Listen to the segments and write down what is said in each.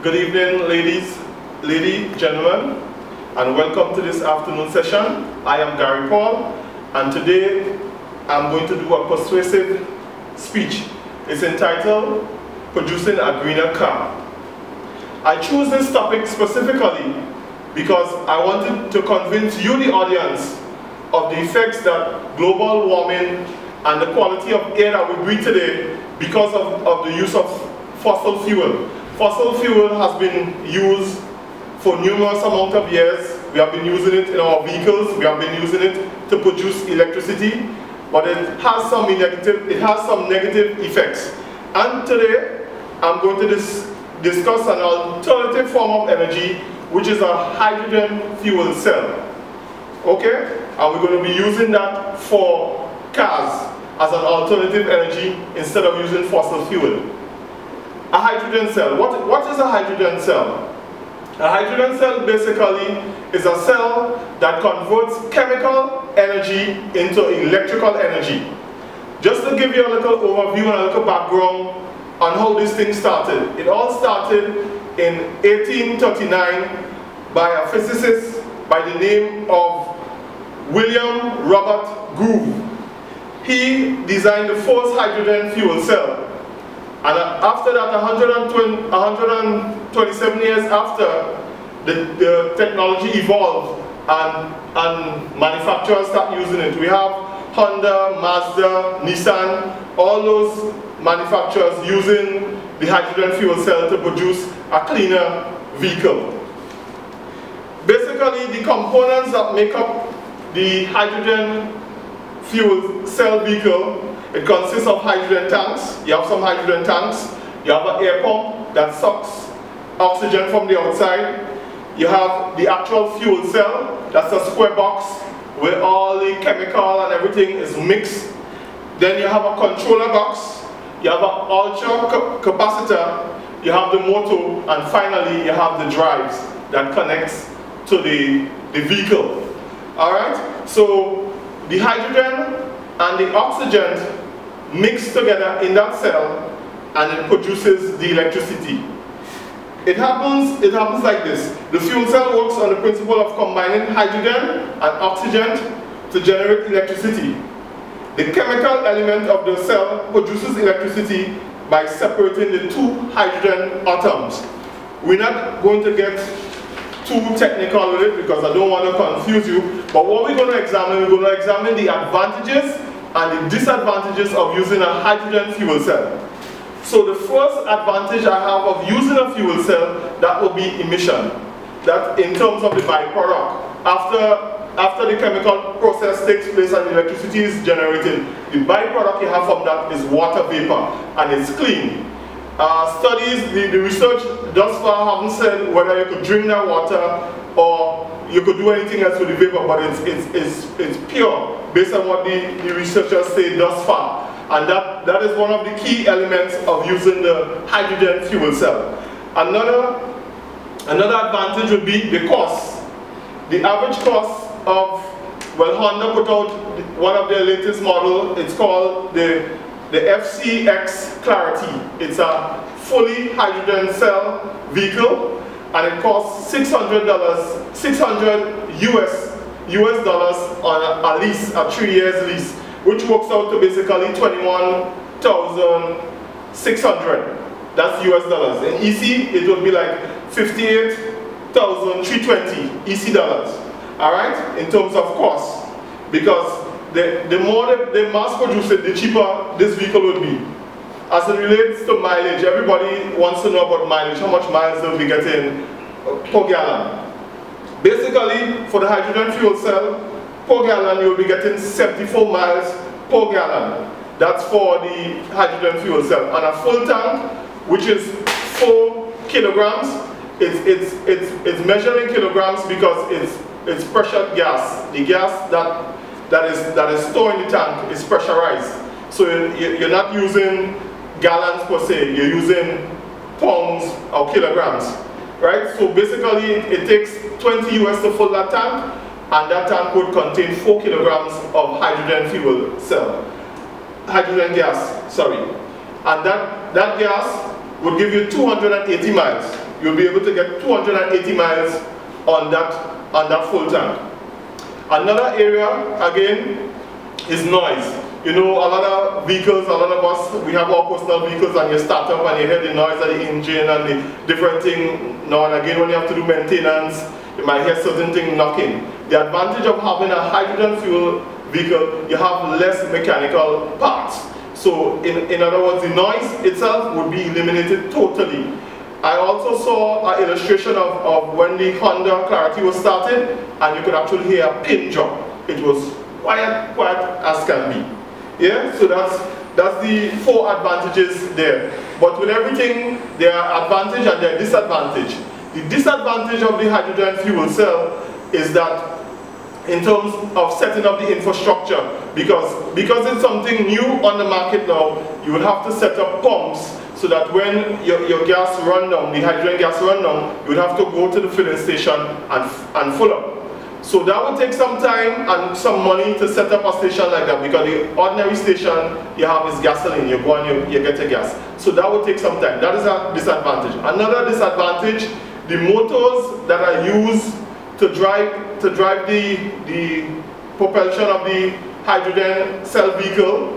Good evening, gentlemen, and welcome to this afternoon session. I am Gary Paul, and today I'm going to do a persuasive speech. It's entitled, Producing a Greener Car. I choose this topic specifically because I wanted to convince you, the audience, of the effects that global warming and the quality of air that we breathe today because of the use of fossil fuel. Fossil fuel has been used for numerous amount of years. We have been using it in our vehicles. We have been using it to produce electricity, but it has some negative effects. And today, I'm going to discuss an alternative form of energy, which is a hydrogen fuel cell. Okay? And we're going to be using that for cars as an alternative energy instead of using fossil fuel. A hydrogen cell. What is a hydrogen cell? A hydrogen cell basically is a cell that converts chemical energy into electrical energy. Just to give you a little overview and a little background on how this thing started. It all started in 1839 by a physicist by the name of William Robert Groove. He designed the first hydrogen fuel cell. And after that, 127 years after, the technology evolved and manufacturers start using it. We have Honda, Mazda, Nissan, all those manufacturers using the hydrogen fuel cell to produce a cleaner vehicle. Basically, the components that make up the hydrogen fuel cell vehicle, it consists of hydrogen tanks. You have some hydrogen tanks. You have an air pump that sucks oxygen from the outside. You have the actual fuel cell. That's a square box where all the chemical and everything is mixed. Then you have a controller box. You have an ultra capacitor. You have the motor. And finally, you have the drives that connects to the vehicle. Alright? So the hydrogen and the oxygen mix together in that cell and it produces the electricity. It happens like this. The fuel cell works on the principle of combining hydrogen and oxygen to generate electricity. The chemical element of the cell produces electricity by separating the two hydrogen atoms. We're not going to get too technical with it because I don't want to confuse you, but what we're going to examine the advantages and the disadvantages of using a hydrogen fuel cell. So the first advantage I have of using a fuel cell, that will be emission. That in terms of the byproduct, after the chemical process takes place and electricity is generated, the byproduct you have from that is water vapor, and it's clean. Studies, the research thus far haven't said whether you could drink that water or you could do anything else with the vapor, but it's pure based on what the researchers say thus far. And that is one of the key elements of using the hydrogen fuel cell. Another advantage would be the cost. The average cost of, well, Honda put out one of their latest model. It's called the FCX Clarity. It's a fully hydrogen cell vehicle, and it costs $600 US dollars on a lease, a 3 years lease, which works out to basically $21,600. That's US dollars. In EC, it would be like $58,320 EC dollars. All right, in terms of cost, because the more they mass produce it, the cheaper this vehicle would be. As it relates to mileage, everybody wants to know about mileage. How much miles do we get in per gallon? Basically, for the hydrogen fuel cell, per gallon you'll be getting 74 miles per gallon. That's for the hydrogen fuel cell. And a full tank, which is 4 kilograms, it's measured in kilograms because it's pressured gas. The gas that is stored in the tank is pressurized. So you're not using gallons per se, you're using pounds or kilograms, right? So basically it takes 20 US to fill that tank, and that tank would contain 4 kilograms of hydrogen fuel cell. Hydrogen gas, sorry. And that gas would give you 280 miles. You'll be able to get 280 miles on that full tank. Another area, again, is noise. You know, a lot of vehicles, a lot of us, we have our personal vehicles, and you start up and you hear the noise of the engine and the different thing. Now and again, when you have to do maintenance, you might hear certain things knocking. The advantage of having a hydrogen fuel vehicle, you have less mechanical parts. So in other words, the noise itself would be eliminated totally. I also saw an illustration of when the Honda Clarity was started, and you could actually hear a pin drop. It was quiet as can be. Yeah, so that's the 4 advantages there. But with everything, there are advantage and there are disadvantage. The disadvantage of the hydrogen fuel cell is that in terms of setting up the infrastructure, because it's something new on the market now, you will have to set up pumps so that when your gas run down, the hydrogen gas run down, you would have to go to the filling station and fill up. So that would take some time and some money to set up a station like that, because the ordinary station you have is gasoline, you go and you get your gas. So that would take some time. That is a disadvantage. Another disadvantage, the motors that are used to drive the propulsion of the hydrogen cell vehicle,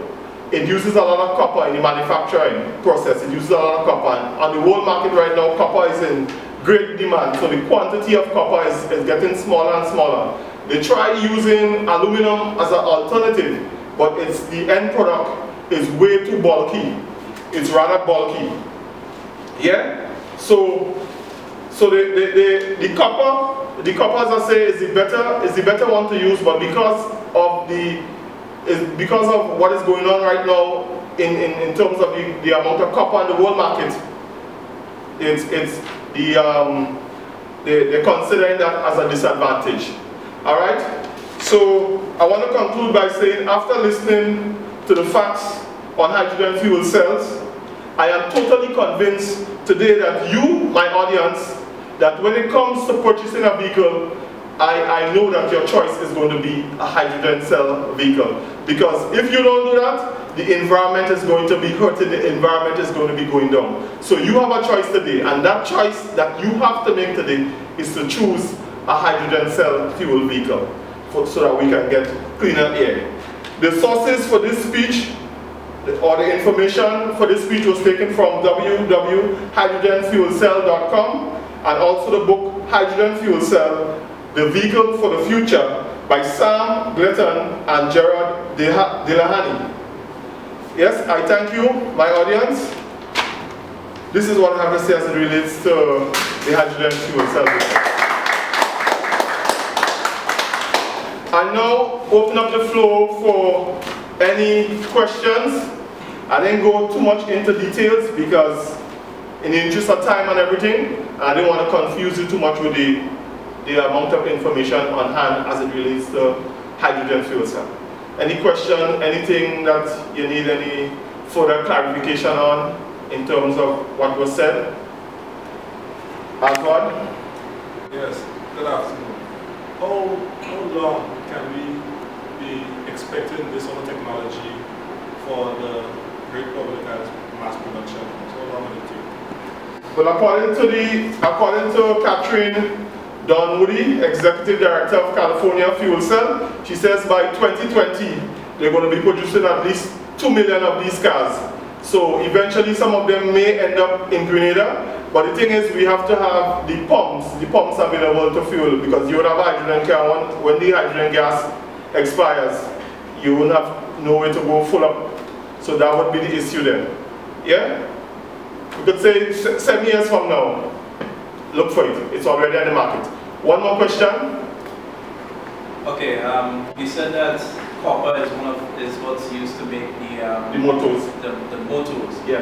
it uses a lot of copper in the manufacturing process. It uses a lot of copper. And on the world market right now, copper is in great demand. So the quantity of copper is getting smaller and smaller. They try using aluminum as an alternative, but the end product is way too bulky. It's rather bulky. Yeah? So the copper, as I say, is the better one to use, but because of what is going on right now in terms of the amount of copper in the world market, they're considering that as a disadvantage. All right. So I want to conclude by saying, after listening to the facts on hydrogen fuel cells, I am totally convinced today that you, my audience, that when it comes to purchasing a vehicle, I know that your choice is going to be a hydrogen cell vehicle. Because if you don't do that, the environment is going to be hurting, the environment is going to be going down. So you have a choice today, and that choice that you have to make today is to choose a hydrogen cell fuel vehicle so that we can get cleaner air. The sources for this speech, or the information for this speech, was taken from www.hydrogenfuelcell.com, and also the book Hydrogen Fuel Cell, The Vehicle for the Future by Sam Gletton and Gerard Delahany. Yes, I thank you, my audience. This is what I have to say as it relates to the hydrogen fuel cell. I now open up the floor for any questions. I didn't go too much into details because in the interest of time and everything, I didn't want to confuse you too much with the amount of information on hand as it relates to hydrogen fuel cell. Any question, anything that you need any further clarification on in terms of what was said? Oswald? Yes, good afternoon. How long can we be expecting this sort of technology for the great public as mass production? How long will it take? Well, according to Catherine Dunwoody, Executive Director of California Fuel Cell, she says by 2020 they're going to be producing at least 2 million of these cars. So eventually some of them may end up in Grenada, but the thing is we have to have the pumps available to fuel, because you would have a hydrogen car, when the hydrogen gas expires, you won't have nowhere to go full up. So that would be the issue then. Yeah? We could say 7 years from now, look for it. It's already on the market. One more question? Okay, you said that copper is what's used to make the motors. The motors. Yeah.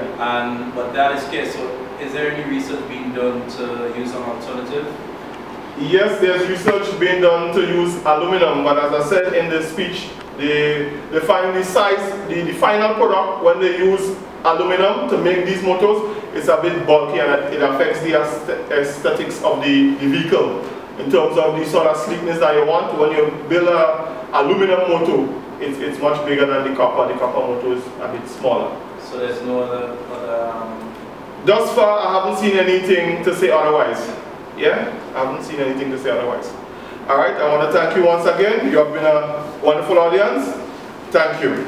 But that is scarce. So is there any research being done to use an alternative? Yes, there's research being done to use aluminum, but as I said in the speech, they find the size, the final product when they use aluminum to make these motors, it's a bit bulky and it affects the aesthetics of the vehicle in terms of the sort of sleekness that you want. When you build an aluminum motor, it's much bigger than the copper. The copper motor is a bit smaller. So there's no other thus far, I haven't seen anything to say otherwise. Yeah? I haven't seen anything to say otherwise. All right, I want to thank you once again. You have been a wonderful audience. Thank you.